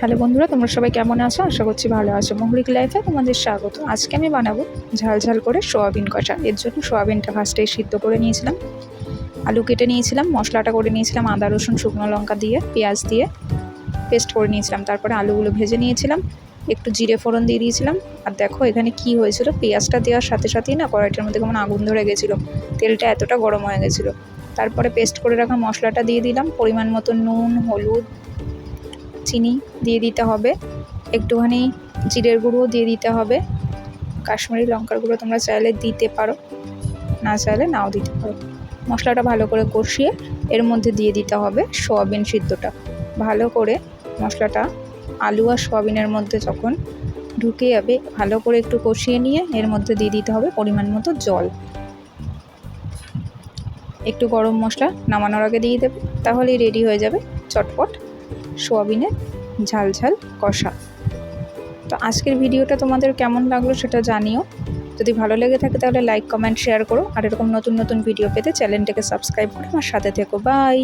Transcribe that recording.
Hello বন্ধুরা, তোমরা সবাই কেমন আছো? আশা করছি ভালো আছো। মৌলিক লাইফে তোমাদের স্বাগত। আজকে আমি বানাবো ঝাল ঝাল করে সোয়াবিন কষা। এর জন্য সোয়াবিনটা ফার্স্টেই সিদ্ধ করে নিয়েছিলাম, আলু কেটে নিয়েছিলাম, মশলাটা করে নিয়েছিলাম আদা রসুন শুকনো লঙ্কা দিয়ে পেঁয়াজ দিয়ে পেস্ট করে নিয়েছিলাম। তারপরে আলুগুলো ভেজে নিয়েছিলাম, একটু জিরে ফোড়ন দিয়ে দিয়েছিলাম। আর দেখো এখানে কি হয়েছিল, পেঁয়াজটা দেওয়ার সাথে সাথেই না কড়াইটার মধ্যে কেমন আগুন ধরে গেছিলো, তেলটা এতটা গরম হয়ে গেছিলো। তারপরে পেস্ট করে রাখা মশলাটা দিয়ে দিলাম, পরিমাণ মতো নুন, হলুদ, চিনি দিয়ে দিতে হবে, একটুখানি জিরের গুঁড়ো দিয়ে দিতে হবে, কাশ্মীরি লঙ্কার গুঁড়ো তোমরা চাইলে দিতে পারো, না চাইলে নাও দিতে পারো। মশলাটা ভালো করে কষিয়ে এর মধ্যে দিয়ে দিতে হবে সোয়াবিন সিদ্ধটা। ভালো করে মশলাটা আলু আর সোয়াবিনের মধ্যে যখন ঢুকে যাবে, ভালো করে একটু কষিয়ে নিয়ে এর মধ্যে দিয়ে দিতে হবে পরিমাণ মতো জল। একটু গরম মশলা নামানোর আগে দিয়ে দেবে, তাহলেই রেডি হয়ে যাবে চটপট সোয়াবিনের ঝাল ঝাল কষা। তো আজকের ভিডিওটা তোমাদের কেমন লাগলো সেটা জানিও। যদি ভালো লেগে থাকে তাহলে লাইক, কমেন্ট, শেয়ার করো। আর এরকম নতুন নতুন ভিডিও পেতে চ্যানেলটাকে সাবস্ক্রাইব করে আমার সাথে থেকো। বাই।